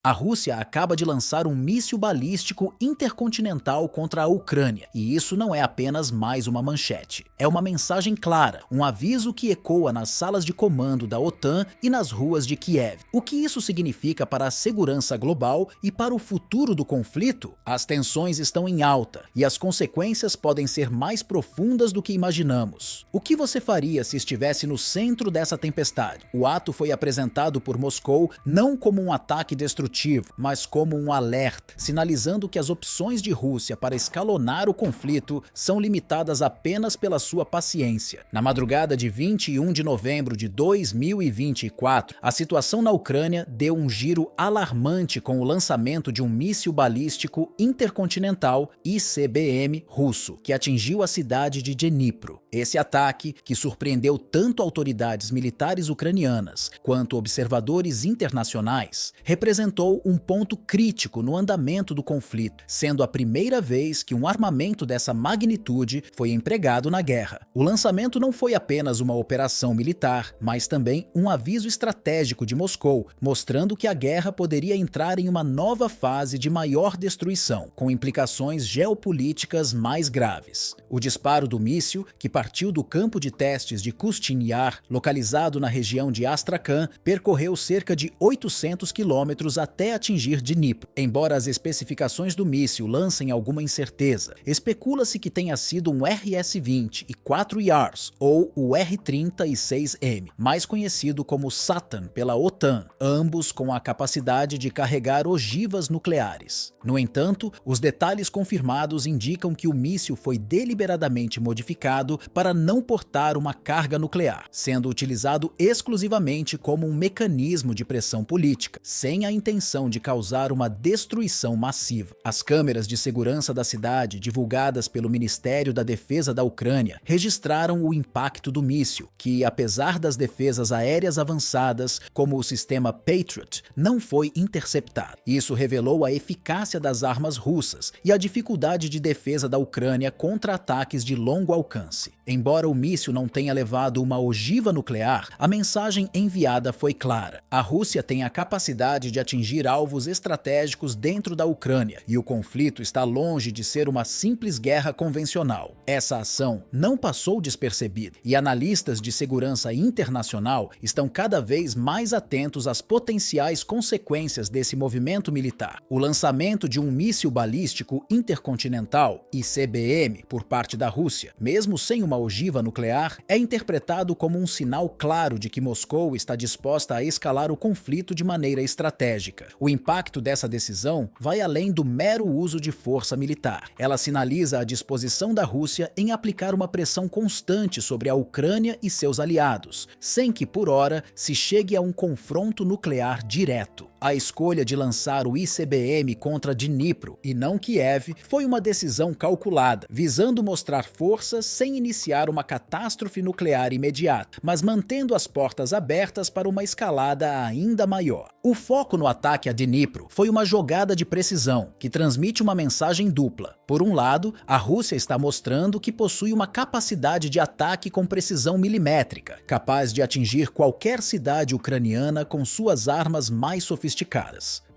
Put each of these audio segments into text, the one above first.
A Rússia acaba de lançar um míssil balístico intercontinental contra a Ucrânia, e isso não é apenas mais uma manchete. É uma mensagem clara, um aviso que ecoa nas salas de comando da OTAN e nas ruas de Kiev. O que isso significa para a segurança global e para o futuro do conflito? As tensões estão em alta e as consequências podem ser mais profundas do que imaginamos. O que você faria se estivesse no centro dessa tempestade? O ato foi apresentado por Moscou não como um ataque destrutivo, mas como um alerta, sinalizando que as opções de Rússia para escalonar o conflito são limitadas apenas pela sua paciência. Na madrugada de 21 de novembro de 2024, a situação na Ucrânia deu um giro alarmante com o lançamento de um míssil balístico intercontinental ICBM russo, que atingiu a cidade de Dnipro. Esse ataque, que surpreendeu tanto autoridades militares ucranianas quanto observadores internacionais, representou um ponto crítico no andamento do conflito, sendo a primeira vez que um armamento dessa magnitude foi empregado na guerra. O lançamento não foi apenas uma operação militar, mas também um aviso estratégico de Moscou, mostrando que a guerra poderia entrar em uma nova fase de maior destruição, com implicações geopolíticas mais graves. O disparo do míssil, que partiu do campo de testes de Kustin Yar, localizado na região de Astrakhan, percorreu cerca de 800 quilômetros até atingir Dnipro. Embora as especificações do míssil lancem alguma incerteza, especula-se que tenha sido um RS-20 e 4 Yars, ou o R-36M, mais conhecido como Satan pela OTAN, ambos com a capacidade de carregar ogivas nucleares. No entanto, os detalhes confirmados indicam que o míssil foi deliberadamente modificado para não portar uma carga nuclear, sendo utilizado exclusivamente como um mecanismo de pressão política, sem a intenção de causar uma destruição massiva. As câmeras de segurança da cidade, divulgadas pelo Ministério da Defesa da Ucrânia, registraram o impacto do míssil, que, apesar das defesas aéreas avançadas, como o sistema Patriot, não foi interceptado. Isso revelou a eficácia das armas russas e a dificuldade de defesa da Ucrânia contra ataques de longo alcance. Embora o míssil não tenha levado uma ogiva nuclear, a mensagem enviada foi clara. A Rússia tem a capacidade de atingir alvos estratégicos dentro da Ucrânia, e o conflito está longe de ser uma simples guerra convencional. Essa ação não passou despercebida, e analistas de segurança internacional estão cada vez mais atentos às potenciais consequências desse movimento militar. O lançamento de um míssil balístico intercontinental, ICBM, por parte da Rússia, mesmo sem uma ogiva nuclear, é interpretado como um sinal claro de que Moscou está disposta a escalar o conflito de maneira estratégica. O impacto dessa decisão vai além do mero uso de força militar. Ela sinaliza a disposição da Rússia em aplicar uma pressão constante sobre a Ucrânia e seus aliados, sem que, por hora, se chegue a um confronto nuclear direto. A escolha de lançar o ICBM contra Dnipro e não Kiev foi uma decisão calculada, visando mostrar força sem iniciar uma catástrofe nuclear imediata, mas mantendo as portas abertas para uma escalada ainda maior. O foco no ataque a Dnipro foi uma jogada de precisão, que transmite uma mensagem dupla. Por um lado, a Rússia está mostrando que possui uma capacidade de ataque com precisão milimétrica, capaz de atingir qualquer cidade ucraniana com suas armas mais sofisticadas.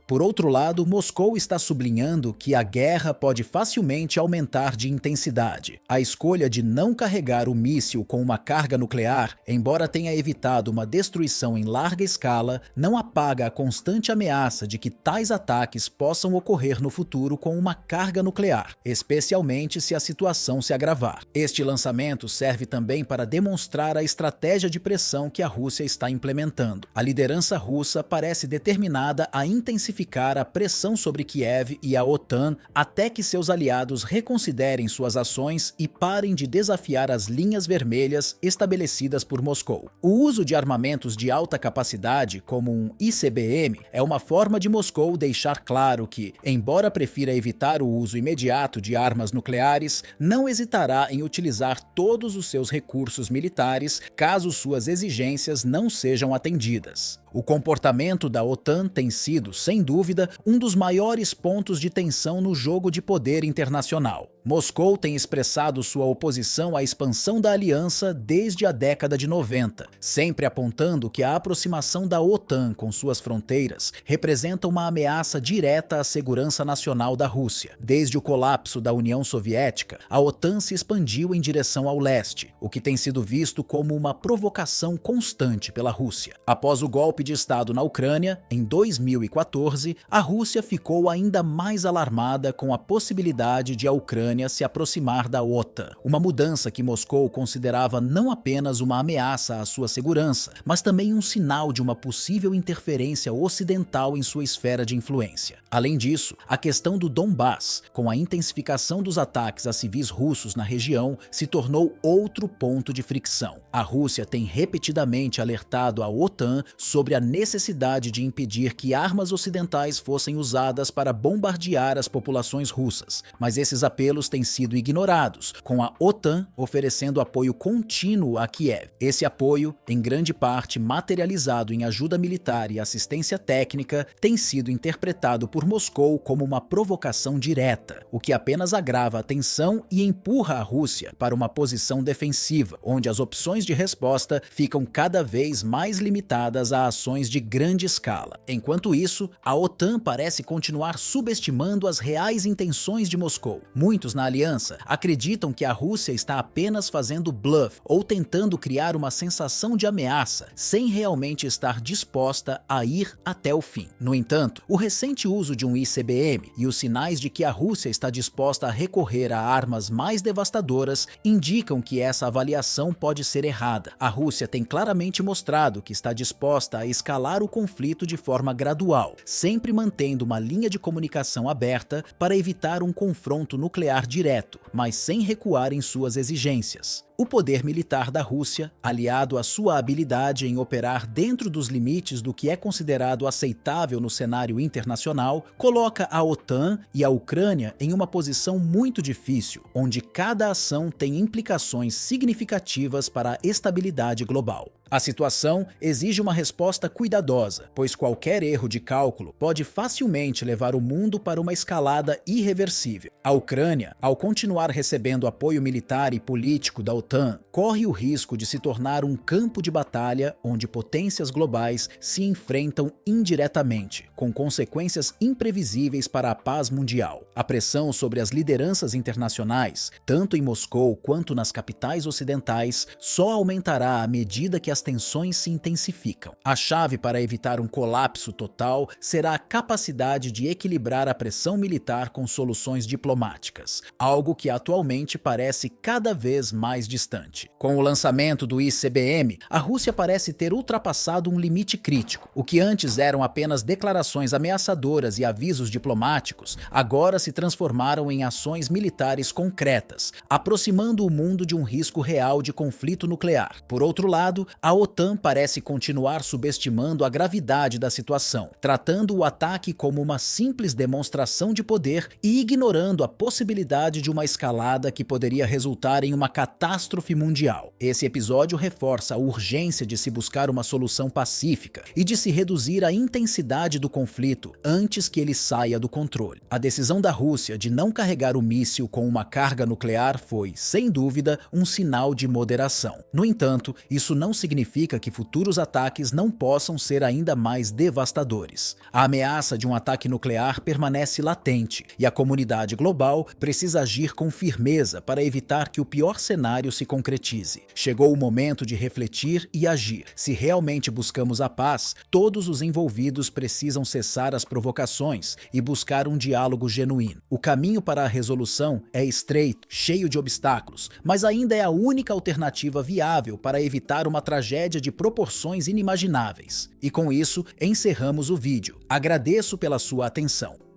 Por outro lado, Moscou está sublinhando que a guerra pode facilmente aumentar de intensidade. A escolha de não carregar o míssil com uma carga nuclear, embora tenha evitado uma destruição em larga escala, não apaga a constante ameaça de que tais ataques possam ocorrer no futuro com uma carga nuclear, especialmente se a situação se agravar. Este lançamento serve também para demonstrar a estratégia de pressão que a Rússia está implementando. A liderança russa parece determinada a intensificar a pressão sobre Kiev e a OTAN até que seus aliados reconsiderem suas ações e parem de desafiar as linhas vermelhas estabelecidas por Moscou. O uso de armamentos de alta capacidade, como um ICBM, é uma forma de Moscou deixar claro que, embora prefira evitar o uso imediato de armas nucleares, não hesitará em utilizar todos os seus recursos militares caso suas exigências não sejam atendidas. O comportamento da OTAN tem sido, sem dúvida, um dos maiores pontos de tensão no jogo de poder internacional. Moscou tem expressado sua oposição à expansão da aliança desde a década de 90, sempre apontando que a aproximação da OTAN com suas fronteiras representa uma ameaça direta à segurança nacional da Rússia. Desde o colapso da União Soviética, a OTAN se expandiu em direção ao leste, o que tem sido visto como uma provocação constante pela Rússia. Após o golpe de Estado na Ucrânia, em 2014, a Rússia ficou ainda mais alarmada com a possibilidade de a Ucrânia se aproximar da OTAN, uma mudança que Moscou considerava não apenas uma ameaça à sua segurança, mas também um sinal de uma possível interferência ocidental em sua esfera de influência. Além disso, a questão do Donbass, com a intensificação dos ataques a civis russos na região, se tornou outro ponto de fricção. A Rússia tem repetidamente alertado a OTAN sobre a necessidade de impedir que armas ocidentais fossem usadas para bombardear as populações russas, mas esses apelos têm sido ignorados, com a OTAN oferecendo apoio contínuo a Kiev. Esse apoio, em grande parte materializado em ajuda militar e assistência técnica, tem sido interpretado por Moscou como uma provocação direta, o que apenas agrava a tensão e empurra a Rússia para uma posição defensiva, onde as opções de resposta ficam cada vez mais limitadas a ações de grande escala. Enquanto isso, a OTAN parece continuar subestimando as reais intenções de Moscou. Muitos na aliança acreditam que a Rússia está apenas fazendo bluff ou tentando criar uma sensação de ameaça, sem realmente estar disposta a ir até o fim. No entanto, o recente uso de um ICBM e os sinais de que a Rússia está disposta a recorrer a armas mais devastadoras indicam que essa avaliação pode ser errada. A Rússia tem claramente mostrado que está disposta a escalar o conflito de forma gradual, sempre mantendo uma linha de comunicação aberta para evitar um confronto nuclear direto, mas sem recuar em suas exigências. O poder militar da Rússia, aliado à sua habilidade em operar dentro dos limites do que é considerado aceitável no cenário internacional, coloca a OTAN e a Ucrânia em uma posição muito difícil, onde cada ação tem implicações significativas para a estabilidade global. A situação exige uma resposta cuidadosa, pois qualquer erro de cálculo pode facilmente levar o mundo para uma escalada irreversível. A Ucrânia, ao continuar recebendo apoio militar e político da OTAN, corre o risco de se tornar um campo de batalha onde potências globais se enfrentam indiretamente, com consequências imprevisíveis para a paz mundial. A pressão sobre as lideranças internacionais, tanto em Moscou quanto nas capitais ocidentais, só aumentará à medida que as tensões se intensificam. A chave para evitar um colapso total será a capacidade de equilibrar a pressão militar com soluções diplomáticas, algo que atualmente parece cada vez mais distante. Com o lançamento do ICBM, a Rússia parece ter ultrapassado um limite crítico. O que antes eram apenas declarações ameaçadoras e avisos diplomáticos, agora se transformaram em ações militares concretas, aproximando o mundo de um risco real de conflito nuclear. Por outro lado, a OTAN parece continuar subestimando a gravidade da situação, tratando o ataque como uma simples demonstração de poder e ignorando a possibilidade de uma escalada que poderia resultar em uma catástrofe mundial. Esse episódio reforça a urgência de se buscar uma solução pacífica e de se reduzir a intensidade do conflito antes que ele saia do controle. A decisão da Rússia de não carregar o míssil com uma carga nuclear foi, sem dúvida, um sinal de moderação. No entanto, isso não significa que futuros ataques não possam ser ainda mais devastadores. A ameaça de um ataque nuclear permanece latente e a comunidade global precisa agir com firmeza para evitar que o pior cenário se concretize. Chegou o momento de refletir e agir. Se realmente buscamos a paz, todos os envolvidos precisam cessar as provocações e buscar um diálogo genuíno. O caminho para a resolução é estreito, cheio de obstáculos, mas ainda é a única alternativa viável para evitar uma tragédia de proporções inimagináveis. E com isso, encerramos o vídeo. Agradeço pela sua atenção.